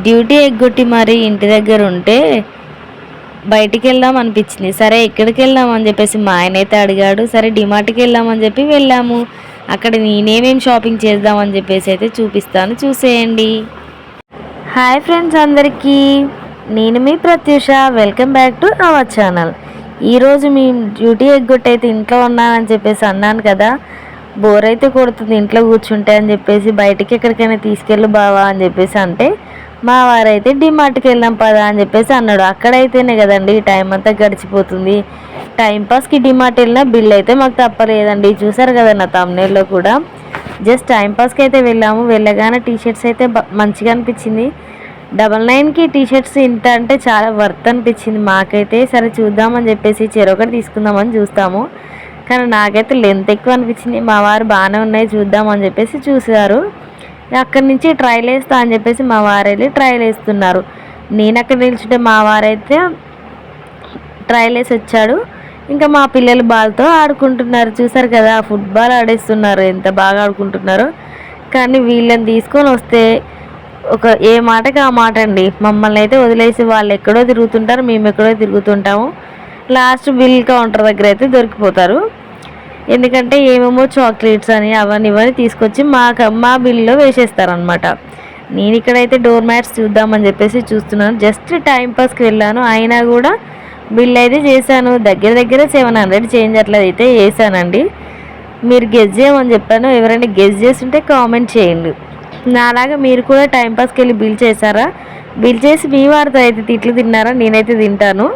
Duty ఎగ్గొట్టి మరి ఇంటి దగ్గర ఉంటే బయటికి వెళ్దాం అనిపించింది. సరే ఎక్కడికి వెళ్దాం అని చెప్పేసి మా ఆయన అయితే అడిగాడు. సరే డిమార్ట్కి వెళ్దామని చెప్పి వెళ్ళాము. అక్కడ నేనేమేం షాపింగ్ చేద్దామని చెప్పేసి అయితే చూపిస్తాను, చూసేయండి. హాయ్ ఫ్రెండ్స్ అందరికీ, నేను మీ Pratyusha. Welcome back to our channel. ఈరోజు మేము డ్యూటీ ఎగ్గొట్టి అయితే ఇంట్లో ఉన్నానని చెప్పేసి అన్నాను కదా. బోర్ అయితే కొడుతుంది ఇంట్లో కూర్చుంటే అని చెప్పేసి బయటికి ఎక్కడికైనా తీసుకెళ్ళు బావా అని చెప్పేసి అంటే మా వారైతే డిమార్ట్కి వెళ్దాం పదా అని చెప్పేసి అన్నాడు. అక్కడైతేనే కదండి టైం అంతా గడిచిపోతుంది. టైంపాస్కి డిమార్ట్ వెళ్ళినా బిల్ అయితే మాకు తప్పలేదండి. చూసారు కదా నా తమ్నేల్లో కూడా. జస్ట్ టైంపాస్కి అయితే వెళ్ళాము. వెళ్ళగానే టీషర్ట్స్ అయితే మంచిగా అనిపించింది. 99కి టీషర్ట్స్ ఇంత అంటే చాలా వర్త్ అనిపించింది మాకైతే. సరే చూద్దామని చెప్పేసి చెరొకటి తీసుకుందామని చూస్తాము. కానీ నాకైతే లెంత్ ఎక్కువ అనిపించింది. మా వారు బాగానే ఉన్నాయి చూద్దామని చెప్పేసి చూసారు. అక్కడి నుంచి ట్రైల్ వేస్తా అని చెప్పేసి మా వారు వెళ్ళి ట్రైల్ వేస్తున్నారు. నేను అక్కడ నిల్చుంటే మా వారైతే ట్రైల్ వేసి వచ్చాడు. ఇంకా మా పిల్లలు బాల్తో ఆడుకుంటున్నారు. చూసారు కదా, ఫుట్బాల్ ఆడేస్తున్నారు, ఎంత బాగా ఆడుకుంటున్నారు. కానీ వీళ్ళని తీసుకొని వస్తే ఏ మాటకి ఆ మాట అండి. మమ్మల్ని అయితే వదిలేసి వాళ్ళు ఎక్కడో తిరుగుతుంటారు, మేము ఎక్కడో తిరుగుతుంటాము. లాస్ట్ బిల్ కౌంటర్ దగ్గర అయితే దొరికిపోతారు. ఎందుకంటే ఏమేమో చాక్లెట్స్ అని అవన్నీ ఇవన్నీ తీసుకొచ్చి మా బిల్లో వేసేస్తారనమాట. నేను ఇక్కడైతే డోర్ మ్యాట్స్ చూద్దామని చెప్పేసి చూస్తున్నాను. జస్ట్ టైంపాస్కి వెళ్ళాను, అయినా కూడా బిల్ అయితే చేశాను. దగ్గర దగ్గర 700 చేంజ్ అట్లా అయితే వేసానండి. మీరు గెస్ చేయమని చెప్పాను. ఎవరైనా గెస్ చేస్తుంటే కామెంట్ చేయండి. నాలాగా మీరు కూడా టైంపాస్కి వెళ్ళి బిల్ చేశారా? బిల్ చేసి మీ వారితో అయితే తిట్లు తిన్నారా? నేనైతే తింటాను.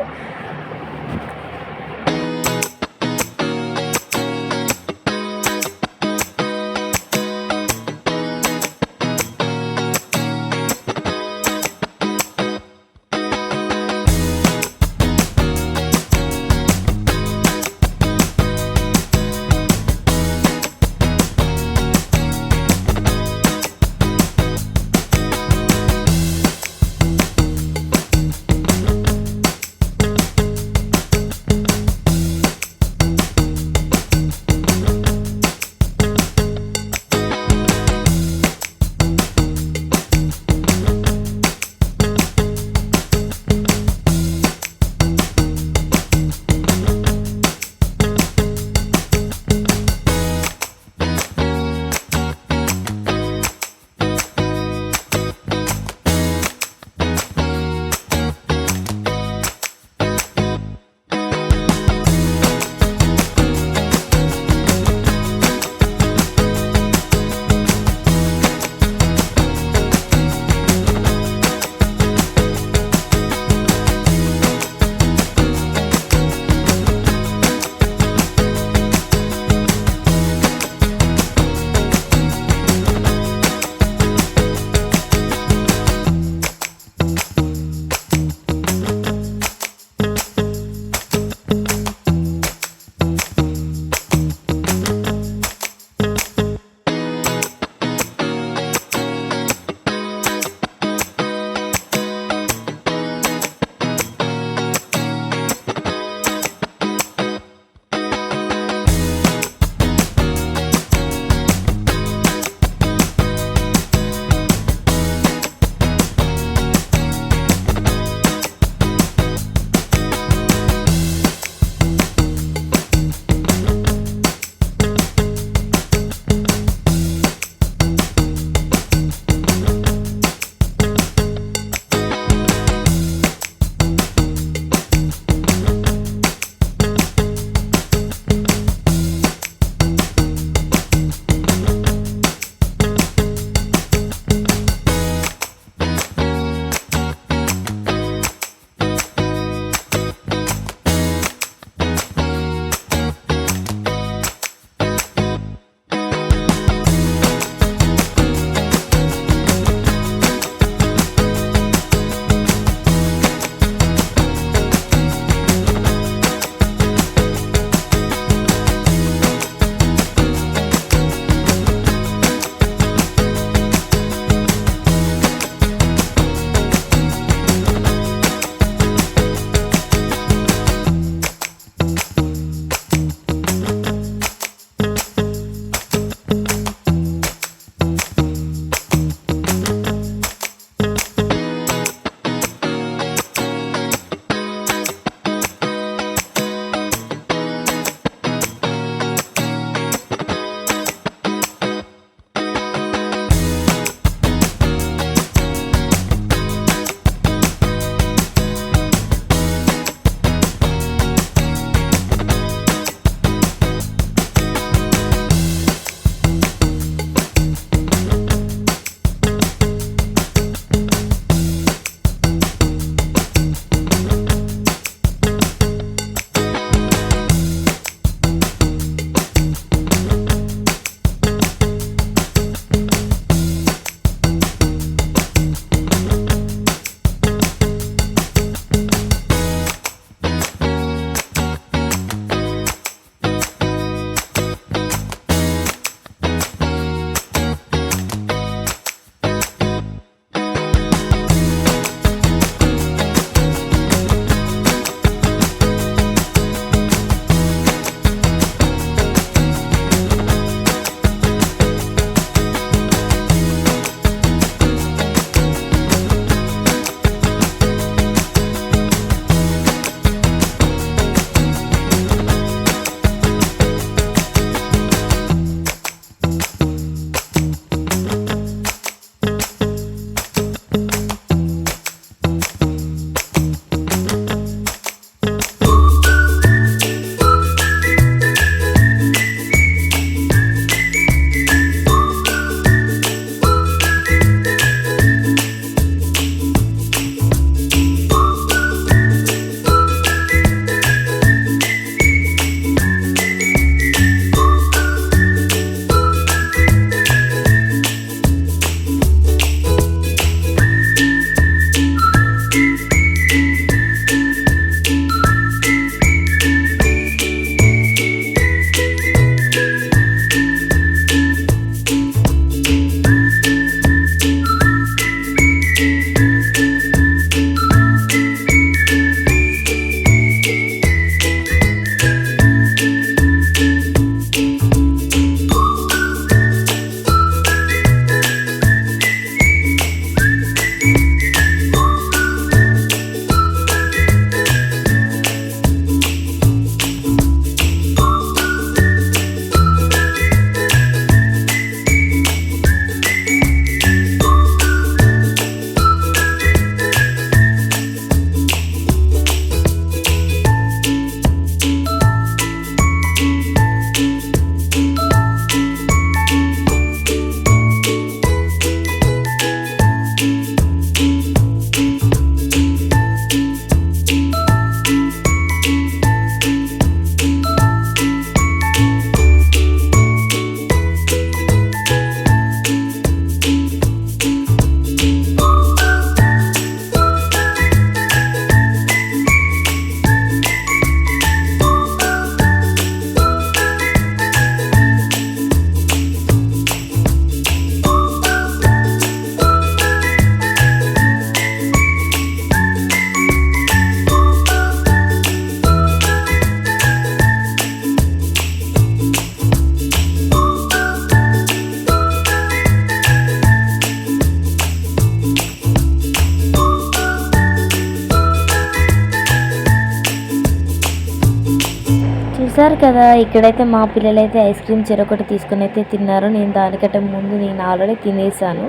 చూసారు కదా, ఇక్కడైతే మా పిల్లలైతే ఐస్ క్రీమ్ చెరొకటి తీసుకుని అయితే తిన్నారు. నేను దానికంటే ముందు నేను ఆల్రెడీ తినేసాను.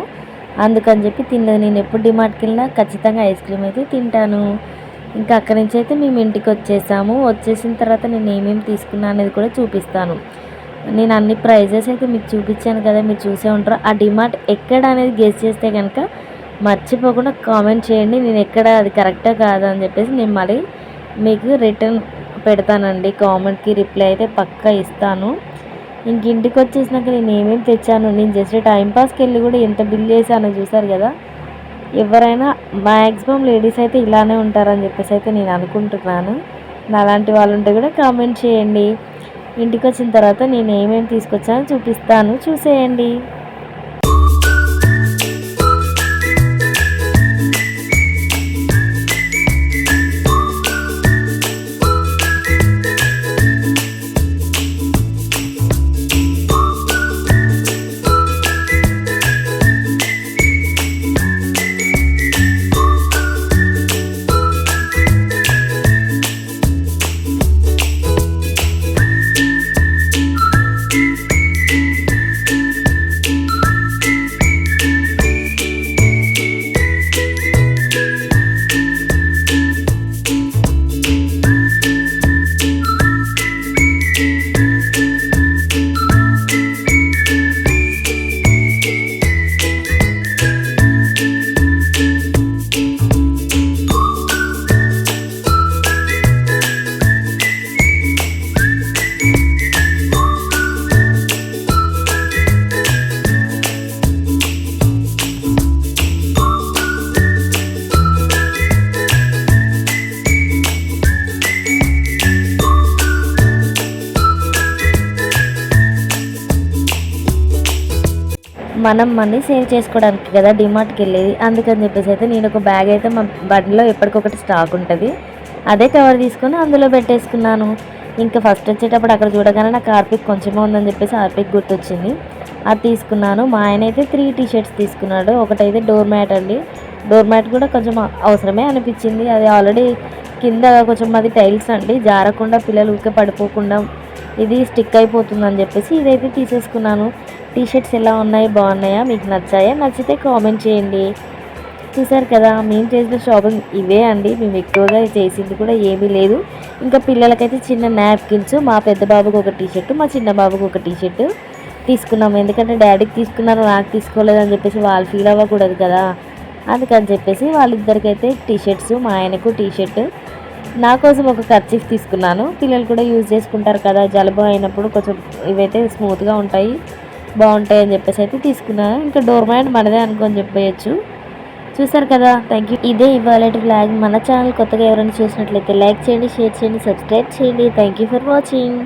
అందుకని చెప్పి తినలేదు. నేను ఎప్పుడు డిమార్ట్కి వెళ్ళినా ఖచ్చితంగా ఐస్ క్రీమ్ అయితే తింటాను. ఇంకా అక్కడి నుంచి అయితే మేము ఇంటికి వచ్చేసాము. వచ్చేసిన తర్వాత నేను ఏమేమి తీసుకున్నా అనేది కూడా చూపిస్తాను. నేను అన్ని ప్రైజెస్ అయితే మీకు చూపించాను కదా, మీరు చూసే ఉంటారు. ఆ డిమార్ట్ ఎక్కడ అనేది గెస్ చేస్తే కనుక మర్చిపోకుండా కామెంట్ చేయండి. నేను ఎక్కడ అది కరెక్టా కాదా అని చెప్పేసి నేను మళ్ళీ మీకు రిటర్న్ పెడతానండి. కామెంట్కి రిప్లై అయితే పక్కా ఇస్తాను. ఇంక ఇంటికి వచ్చేసినాక నేను ఏమేమి తెచ్చాను, నేను జస్ట్ టైంపాస్కి వెళ్ళి కూడా ఎంత బిల్ చేశానో చూసారు కదా. ఎవరైనా మ్యాక్సిమం లేడీస్ అయితే ఇలానే ఉంటారని చెప్పేసి అయితే నేను అనుకుంటున్నాను. అలాంటి వాళ్ళు ఉంటే కూడా కామెంట్ చేయండి. ఇంటికి వచ్చిన తర్వాత నేను ఏమేమి తీసుకొచ్చానో చూపిస్తాను, చూసేయండి. మనం మనీ సేవ్ చేసుకోవడానికి కదా డిమార్ట్కి వెళ్ళేది. అందుకని చెప్పేసి అయితే నేను ఒక బ్యాగ్ అయితే మా బండిలో ఎప్పటికొకటి స్టాక్ ఉంటుంది, అదే కవర్ తీసుకొని అందులో పెట్టేసుకున్నాను. ఇంకా ఫస్ట్ వచ్చేటప్పుడు అక్కడ చూడగానే నాకు హార్పిక్ కొంచెమే ఉందని చెప్పేసి హార్పిక్ గుర్తొచ్చింది, అది తీసుకున్నాను. మా ఆయన అయితే 3 టీ-షర్ట్స్ తీసుకున్నాడు. ఒకటైతే డోర్ మ్యాట్ అండి. డోర్ మ్యాట్ కూడా కొంచెం అవసరమే అనిపించింది. అది ఆల్రెడీ కింద కొంచెం అది టైల్స్ అండి, జారకుండా పిల్లలు ఊరికే పడిపోకుండా ఇది స్టిక్ అయిపోతుందని చెప్పేసి ఇదైతే తీసేసుకున్నాను. టీ-షర్ట్స్ ఎలా ఉన్నాయి, బాగున్నాయా, మీకు నచ్చాయా? నచ్చితే కామెంట్ చేయండి. చూసారు కదా, మేము చేసిన షాపింగ్ ఇవే అండి. మేము ఎక్కువగా చేసింది కూడా ఏమీ లేదు. ఇంకా పిల్లలకైతే చిన్న నాప్కిన్స్, మా పెద్ద బాబుకి ఒక టీ-షర్ట్, మా చిన్న బాబుకి ఒక టీ-షర్ట్ తీసుకున్నాము. ఎందుకంటే డాడీకి తీసుకున్నారు, నాకు తీసుకోలేదని చెప్పేసి వాళ్ళు ఫీల్ అవ్వకూడదు కదా, అందుకని చెప్పేసి వాళ్ళిద్దరికైతే టీ-షర్ట్స్, మా ఆయనకు టీ-షర్ట్, నా కోసం ఒక కర్చీఫ్ తీసుకున్నాను. పిల్లలు కూడా యూజ్ చేసుకుంటారు కదా, జలుబు అయినప్పుడు కొంచెం ఇవైతే స్మూత్గా ఉంటాయి, బాగుంటాయి అని చెప్పేసి అయితే తీసుకున్నాను. ఇంకా డోర్ మ్యాట్ మనదే అనుకొని చెప్పేయచ్చు. చూసారు కదా, థ్యాంక్ యూ. ఇదే ఇవాళ వ్లాగ్. మన ఛానల్ కొత్తగా ఎవరైనా చూసినట్లయితే లైక్ చేయండి, షేర్ చేయండి, సబ్స్క్రైబ్ చేయండి. Thank you for watching.